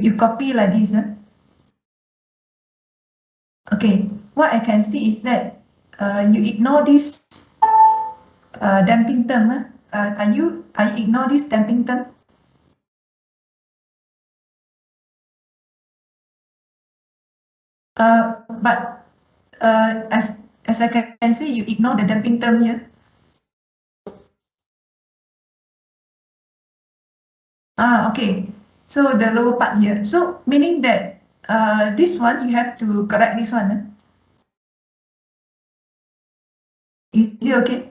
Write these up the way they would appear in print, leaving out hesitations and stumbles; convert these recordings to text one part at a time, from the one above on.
you copy like this. Okay, what I can see is that you ignore this damping term. I ignore this damping term. But as I can see, you ignore the damping term here. Okay. So the lower part here. So meaning that this one you have to correct this one. Is it okay?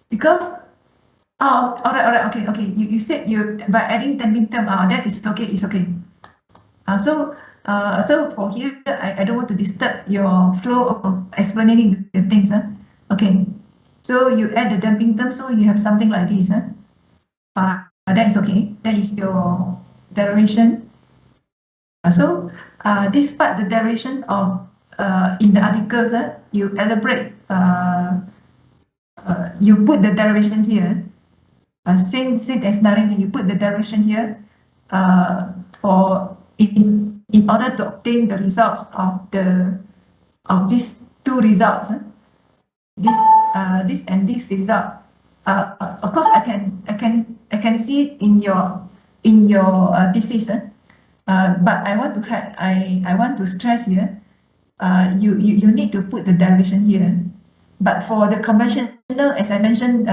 Because all right, okay. You said you by adding damping term. That is okay. It's okay. So for here, I don't want to disturb your flow of explaining the things. Okay. So you add the damping term, so you have something like this. That is okay. That is your derivation. So this part, the derivation of in the articles, you elaborate. You put the derivation here. Same as narrating, you put the derivation here for in order to obtain the results of these two results. This and this result. Of course, I can see it in your thesis. But I want to stress here. You need to put the derivation here. But for the conventional, as I mentioned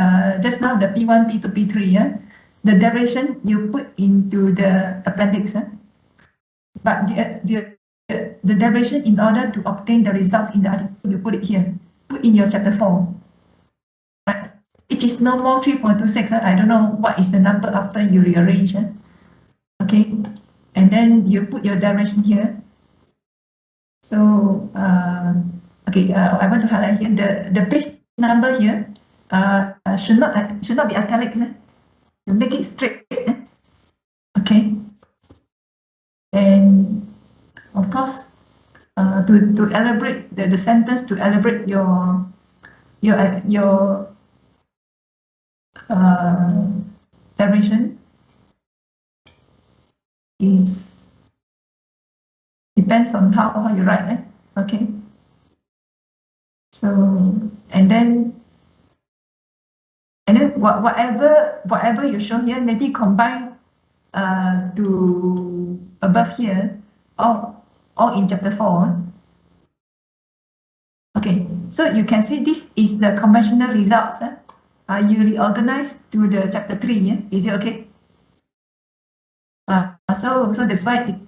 just now, the P1, P2, P3, the derivation you put into the appendix. But the derivation in order to obtain the results in the article, you put it here, put in your chapter 4. Right? It is no more 3.26. I don't know what is the number after you rearrange. Okay, and then you put your derivation here. So okay, I want to highlight here the page number here should not be italic. You make it straight. Okay, and of course to elaborate the sentence, to elaborate your derivation is depends on how you write. Okay, so and then whatever you show here, maybe combine to above here, all in chapter 4. Okay, so you can see this is the conventional results. You reorganize to the chapter 3. Is it okay? So that's why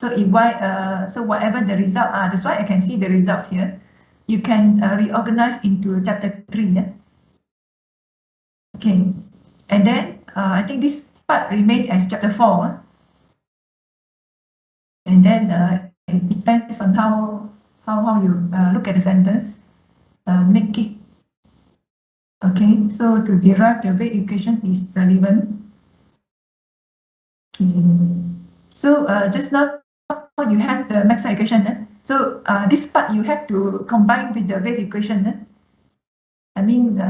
so whatever the result are, that's why I can see the results here. You can reorganize into chapter 3. Okay, and then I think this part remain as chapter 4. And then it depends on how you look at the sentence, make it. Okay, so to derive the weight equation is relevant. Okay. So just now you have the Maxwell equation. So this part you have to combine with the wave equation. I mean,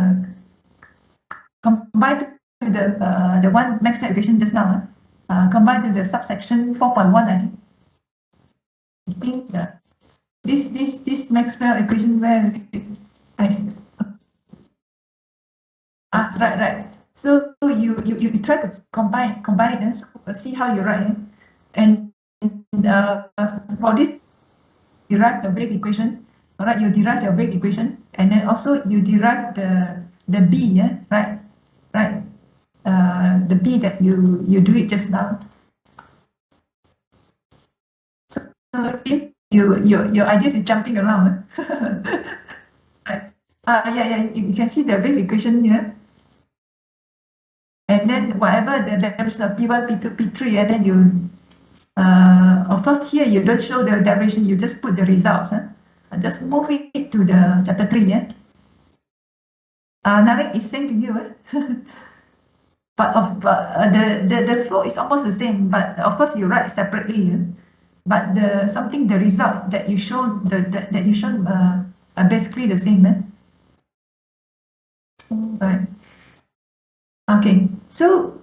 combine to the one Maxwell equation just now. Combine to the subsection 4.1. I think this Maxwell equation where right. So you try to combine it and see how you write. And for this, you write the wave equation. All right, you derive the wave equation, and then also you derive the B. Right. The B that you do it just now. So your ideas is jumping around. Right. Yeah. You can see the wave equation here. And then whatever the derivation of P1, P2, P3, and then you, of course, here you don't show the derivation, you just put the results. Just move it to the chapter 3. Narek is same to you. But the flow is almost the same, but of course you write separately. But the result that you show, that you show are basically the same. Right. Okay. So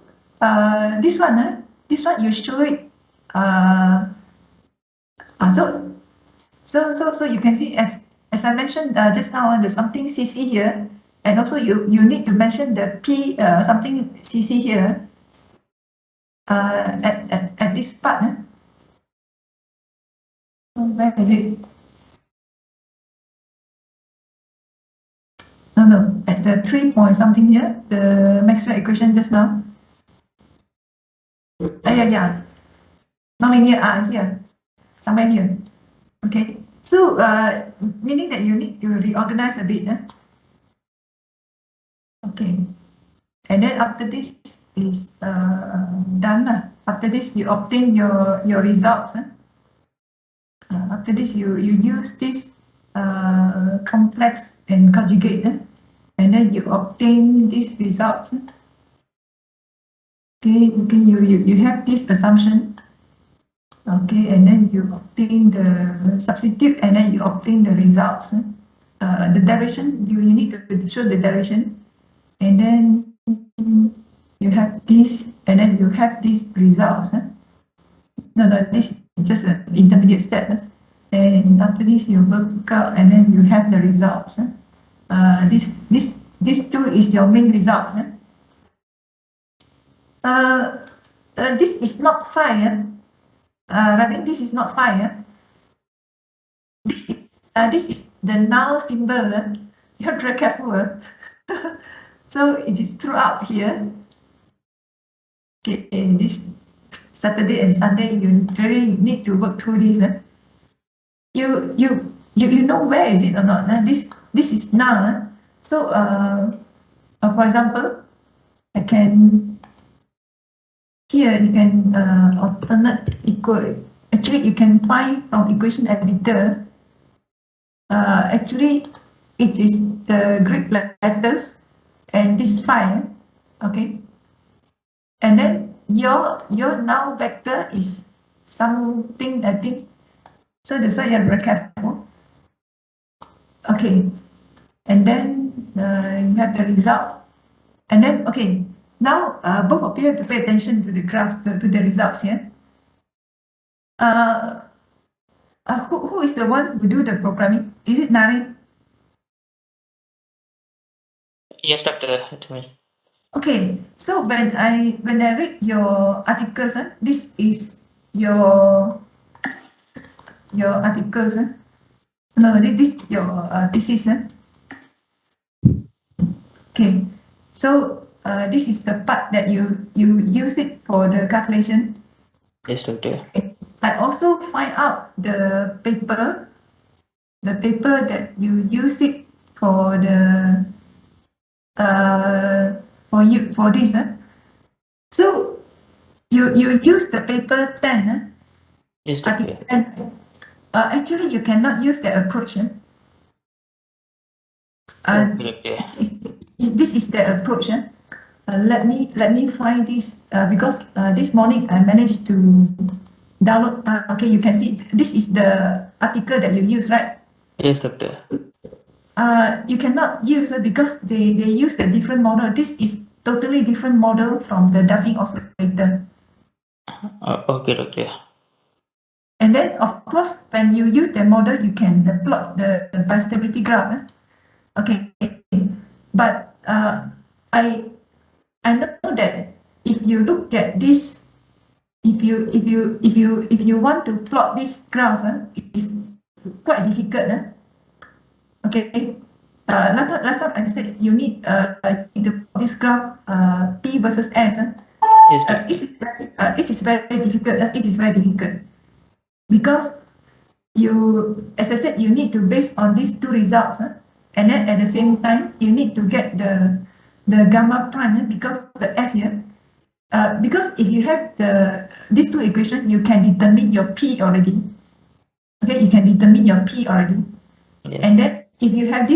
this one you show it. So you can see as I mentioned just now, there's something CC here, and also you need to mention the P something CC here at this part. Where is it? No, at the 3 point something here, the Maxwell equation just now. Yeah. Nonlinear here, somewhere here. Okay. So meaning that you need to reorganize a bit. Okay. And then after this is done. After this, you obtain your results. After this, you use this complex and conjugate, and then you obtain these results. Okay, you have this assumption. Okay, and then you obtain the substitute, and then you obtain the results. The direction, you need to show the direction, and then you have this, and then you have these results. No, this is just an intermediate step. And after this, you work out, and then you have the results. This two is your main results. This is not phi. Rabin, this is not phi. This is the null symbol. You have to be careful. So it is throughout here. Okay, this Saturday and Sunday, you really need to work through this. You know where is it or not? This is null. So for example, I can here you can alternate equal. Actually, you can find from equation editor. Actually, it is the Greek letters and this phi. Okay, and then your null vector is something, I think. So that's why you have to be careful. Okay, and then you have the result, and then okay. Now both of you have to pay attention to the graph, to the results here. Who is the one who do the programming? Is it Naren? Yes, doctor, it's me. Okay, so when I read your articles, this is your articles. No, this is your thesis. Okay, so this is the part that you use it for the calculation. Yes, doctor. I also find out the paper that you use it for the for this. So you use the paper 10. Yes, doctor. Article 10. Actually, you cannot use that approach. Okay. This is the approach. Let me find this because this morning I managed to download. Okay, you can see this is the article that you use, right? Yes, doctor. You cannot use it because they use the different model. This is totally different model from the Duffy oscillator. Okay, doctor. And then, of course, when you use the model, you can plot the bistability graph. Okay, but I know that if you look at this, if you want to plot this graph, it is quite difficult. Okay. Last time I said you need to plot this graph P versus S. Yes, doctor. It is very difficult. It is very difficult because you, as I said, you need to base on these two results, and then at the same time you need to get the gamma prime because the S here. Because if you have these two equations, you can determine your P already. Okay, you can determine your P already, Yeah. and then if you have this